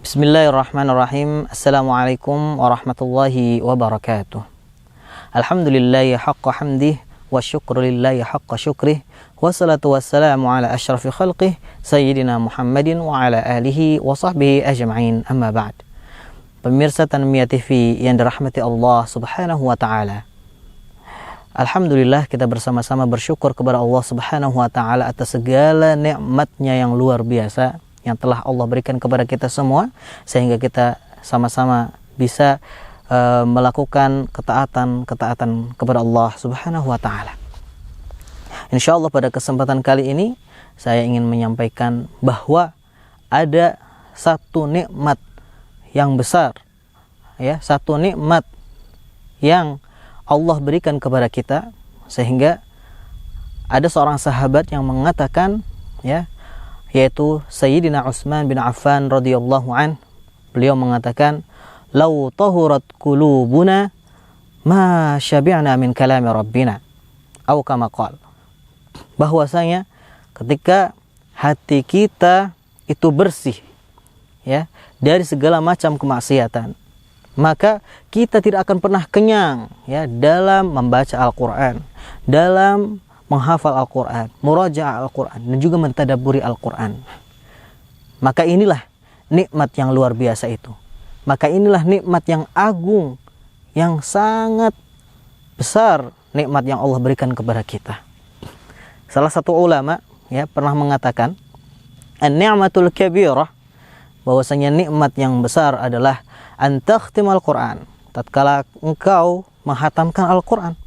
Bismillahirrahmanirrahim. Assalamualaikum warahmatullahi wabarakatuh. Alhamdulillahi haqqa hamdih wa syukrulillahi haqqa syukrih wassalatu wassalamu ala asyrafil khalqih Sayyidina Muhammadin wa ala alihi wa sahbihi ajma'in, amma ba'd. Pemirsa Tanmiyah TV yang dirahmati Allah subhanahu wa ta'ala, alhamdulillah kita bersama-sama bersyukur kepada Allah subhanahu wa ta'ala atas segala nikmatnya yang luar biasa yang telah Allah berikan kepada kita semua, sehingga kita sama-sama bisa melakukan ketaatan kepada Allah subhanahu wa ta'ala. Insyaallah pada kesempatan kali ini saya ingin menyampaikan bahwa ada satu nikmat yang besar, ya, satu nikmat yang Allah berikan kepada kita, sehingga ada seorang sahabat yang mengatakan, ya, yaitu Sayyidina Utsman bin Affan radhiyallahu an. Beliau mengatakan, "Lau tahurat qulubuna ma syabi'na min kalami rabbina." Atau kama qala, bahwasanya ketika hati kita itu bersih, ya, dari segala macam kemaksiatan, maka kita tidak akan pernah kenyang, ya, dalam membaca Al-Qur'an, dalam menghafal Al-Quran, murajaah Al-Quran, dan juga mentadabburi Al-Quran. Maka inilah nikmat yang luar biasa itu. Maka inilah nikmat yang agung, yang sangat besar, nikmat yang Allah berikan kepada kita. Salah satu ulama, ya, pernah mengatakan, an-ni'matul kabirah, bahwasanya nikmat yang besar adalah an takhtimal Quran, tatkala engkau menghatamkan Al-Quran.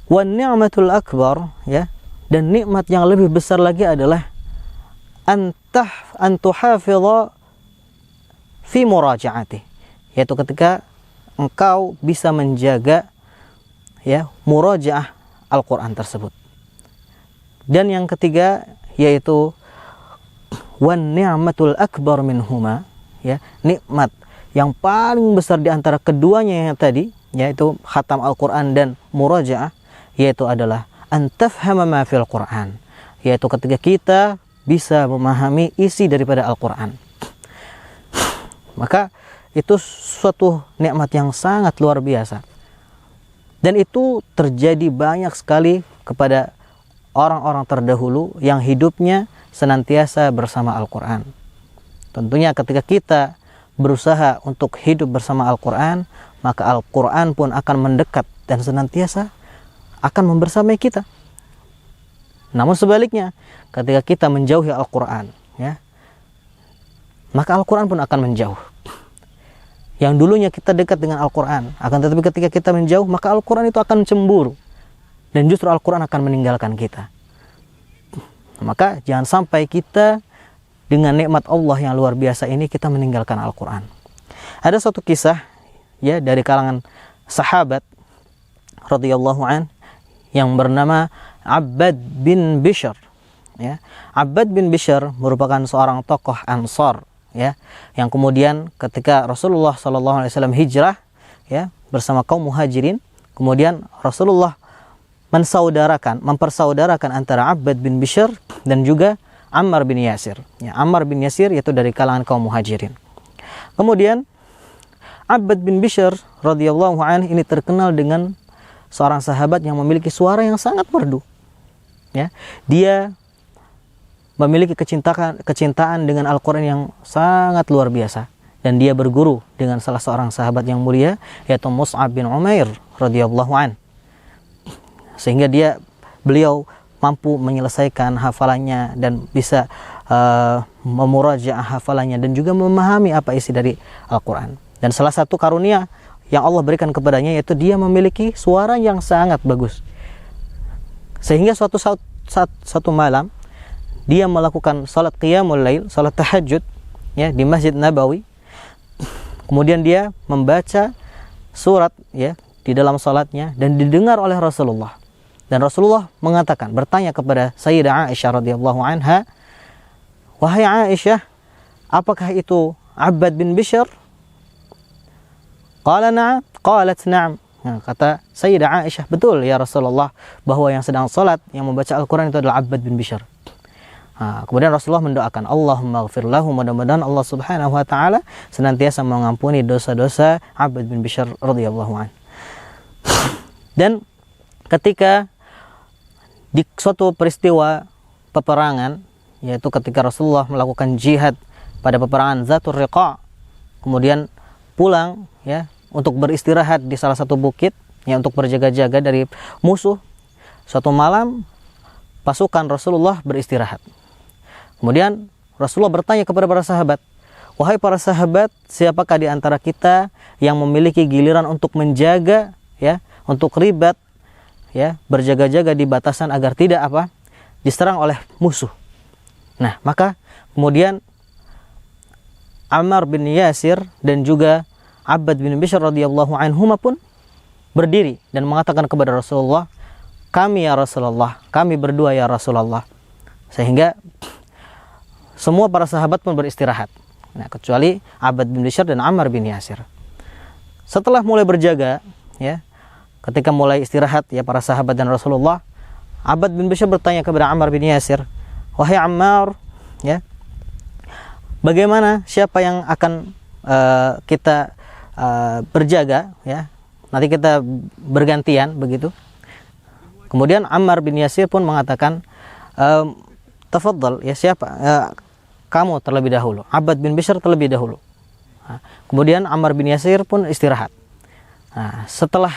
Wan ni'matul akbar, ya, dan nikmat yang lebih besar lagi adalah an tuhafidha fi murajaati, yaitu ketika engkau bisa menjaga, ya, murajaah Al-Qur'an tersebut. Dan yang ketiga yaitu wan ni'matul akbar minhuma, ya, nikmat yang paling besar di antara keduanya yang tadi, yaitu khatam Al-Qur'an dan murajaah, yaitu adalah antafhama ma fil Quran, yaitu ketika kita bisa memahami isi daripada Al-Quran. Maka itu suatu nikmat yang sangat luar biasa, dan itu terjadi banyak sekali kepada orang-orang terdahulu yang hidupnya senantiasa bersama Al-Quran. Tentunya ketika kita berusaha untuk hidup bersama Al-Quran, maka Al-Quran pun akan mendekat dan senantiasa akan membersamai kita. Namun sebaliknya, ketika kita menjauhi Al-Quran, ya, maka Al-Quran pun akan menjauh. Yang dulunya kita dekat dengan Al-Quran, akan tetapi ketika kita menjauh, maka Al-Quran itu akan cemburu, dan justru Al-Quran akan meninggalkan kita. Maka jangan sampai kita dengan nikmat Allah yang luar biasa ini kita meninggalkan Al-Quran. Ada suatu kisah, ya, dari kalangan sahabat radhiyallahu an, yang bernama Abbad bin Bishr, ya. Abbad bin Bishr merupakan seorang tokoh Ansar, ya, yang kemudian ketika Rasulullah SAW hijrah, ya, bersama kaum muhajirin, kemudian Rasulullah mempersaudarakan antara Abbad bin Bishr dan juga Ammar bin Yasir, ya. Ammar bin Yasir yaitu dari kalangan kaum muhajirin. Kemudian Abbad bin Bishr radhiyallahu anhu ini terkenal dengan seorang sahabat yang memiliki suara yang sangat merdu, ya. Dia memiliki kecintaan dengan Al-Quran yang sangat luar biasa, dan dia berguru dengan salah seorang sahabat yang mulia, yaitu Mus'ab bin Umair radhiyallahu an, sehingga beliau mampu menyelesaikan hafalannya dan bisa memurajaah hafalannya dan juga memahami apa isi dari Al-Quran. Dan salah satu karunia yang Allah berikan kepadanya yaitu dia memiliki suara yang sangat bagus, sehingga suatu malam dia melakukan salat qiyamul lail, salat tahajud, ya, di Masjid Nabawi. Kemudian dia membaca surat, ya, di dalam salatnya, dan didengar oleh Rasulullah. Dan Rasulullah mengatakan, bertanya kepada Sayyidah Aisyah radhiyallahu anha, "Wahai Aisyah, apakah itu Abbad bin Bishr?" Qalat na'am. Nah, kata Sayyidah Aisyah, betul ya Rasulullah, bahwa yang sedang salat yang membaca Al-Quran itu adalah Abbad bin Bishr. Nah, kemudian Rasulullah mendoakan, Allahumma ghafir lahu, mudah-mudahan Allah subhanahu wa ta'ala senantiasa mengampuni dosa-dosa Abbad bin Bishr radhiyallahu anhu. Dan ketika di suatu peristiwa peperangan, yaitu ketika Rasulullah melakukan jihad pada peperangan Zatul Riqa, kemudian pulang ya untuk beristirahat di salah satu bukit ya untuk berjaga-jaga dari musuh. Suatu malam pasukan Rasulullah beristirahat. Kemudian Rasulullah bertanya kepada para sahabat, "Wahai para sahabat, siapakah di antara kita yang memiliki giliran untuk menjaga ya, untuk ribat ya, berjaga-jaga di batasan agar tidak diserang oleh musuh?" Nah, maka kemudian Ammar bin Yasir dan juga Abbad bin Bishr radhiyallahu anhuma pun berdiri dan mengatakan kepada Rasulullah, "Kami ya Rasulullah, kami berdua ya Rasulullah." Sehingga semua para sahabat pun beristirahat. Nah, kecuali Abbad bin Bishr dan Ammar bin Yasir. Setelah mulai berjaga, ya, ketika mulai istirahat ya para sahabat dan Rasulullah, Abbad bin Bishr bertanya kepada Ammar bin Yasir, "Wahai Ammar, ya, bagaimana siapa yang akan kita berjaga ya, nanti kita bergantian begitu?" Kemudian Ammar bin Yasir pun mengatakan, "Tafadhal ya, siapa kamu terlebih dahulu, Abbad bin Bishr terlebih dahulu." Nah, kemudian Ammar bin Yasir pun istirahat. Nah, setelah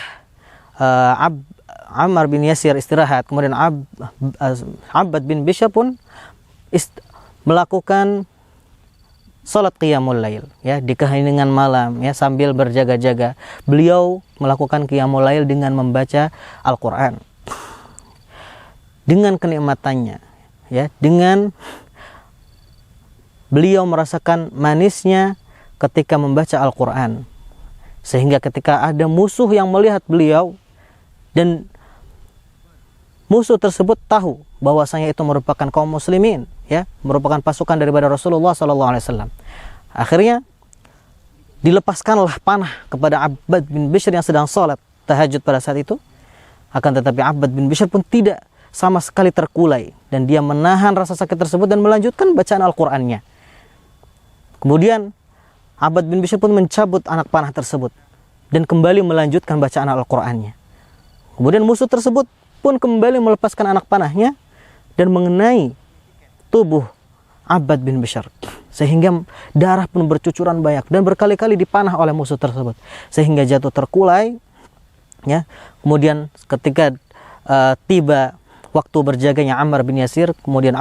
Ammar bin Yasir istirahat, kemudian Abbad bin Bishr pun melakukan salat qiyamul lail ya di keheningan malam ya sambil berjaga-jaga. Beliau melakukan qiyamul lail dengan membaca Al-Qur'an. Dengan kenikmatannya ya, dengan beliau merasakan manisnya ketika membaca Al-Qur'an. Sehingga ketika ada musuh yang melihat beliau dan musuh tersebut tahu bahwasanya itu merupakan kaum muslimin ya, merupakan pasukan daripada Rasulullah SAW. Akhirnya dilepaskanlah panah kepada Abbad bin Bishr yang sedang sholat tahajud pada saat itu. Akan tetapi Abbad bin Bishr pun tidak sama sekali terkulai dan dia menahan rasa sakit tersebut dan melanjutkan bacaan Al-Qur'annya. Kemudian Abbad bin Bishr pun mencabut anak panah tersebut dan kembali melanjutkan bacaan Al-Qur'annya. Kemudian musuh tersebut pun kembali melepaskan anak panahnya dan mengenai tubuh Abbad bin Bishr, sehingga darah pun bercucuran banyak dan berkali-kali dipanah oleh musuh tersebut sehingga jatuh terkulai ya. Kemudian ketika tiba waktu berjaganya Ammar bin Yasir, kemudian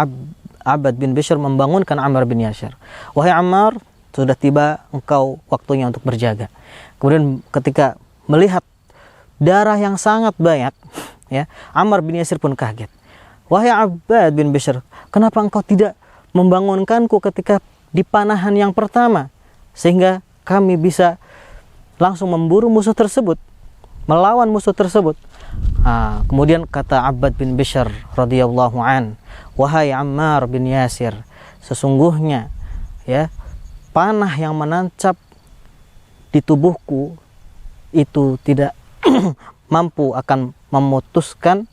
Abbad bin Bishr membangunkan Ammar bin Yasir, "Wahai Ammar, sudah tiba engkau waktunya untuk berjaga." Kemudian ketika melihat darah yang sangat banyak ya, Ammar bin Yasir pun kaget. "Wahai Abbad bin Bishr, kenapa engkau tidak membangunkanku ketika di panahan yang pertama sehingga kami bisa langsung memburu musuh tersebut, melawan musuh tersebut?" Kemudian kata Abbad bin Bishr radhiyallahu an, "Wahai Ammar bin Yasir, sesungguhnya ya panah yang menancap di tubuhku itu tidak mampu akan memutuskan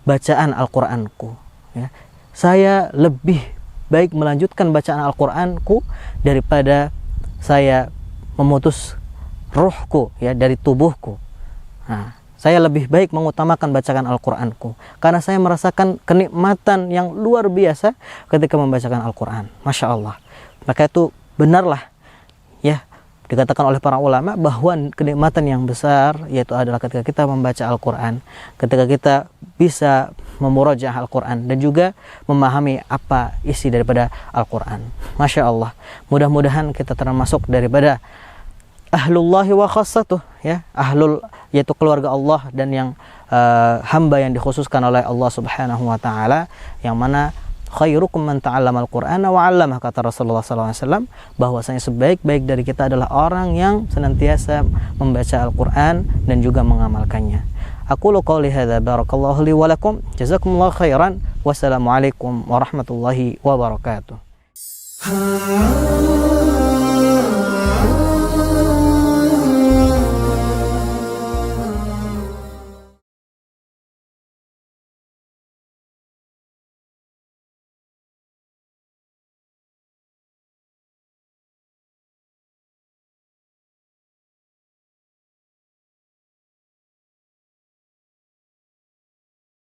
bacaan Al-Qur'anku ya. Saya lebih baik melanjutkan bacaan Al-Qur'anku daripada saya memutus ruhku ya dari tubuhku. Saya lebih baik mengutamakan bacaan Al-Qur'anku karena saya merasakan kenikmatan yang luar biasa ketika membacakan Al-Qur'an." Masya Allah. Maka itu benarlah ya dikatakan oleh para ulama bahwa kenikmatan yang besar yaitu adalah ketika kita membaca Al-Qur'an, ketika kita bisa memurajaah Al-Qur'an dan juga memahami apa isi daripada Al-Qur'an. Masya Allah. Mudah-mudahan kita termasuk daripada ahlullahi wa khassatuh ya, yaitu keluarga Allah dan yang hamba yang dikhususkan oleh Allah Subhanahu wa taala, yang mana khairukum man ta'allama al-Qur'ana wa 'allamah, kata Rasulullah SAW, bahwasanya sebaik-baik dari kita adalah orang yang senantiasa membaca Al-Qur'an dan juga mengamalkannya. Aqulu qouli hadza barakallahu li wa lakum jazakumullahu khairan wassalamualaikum warahmatullahi wabarakatuh.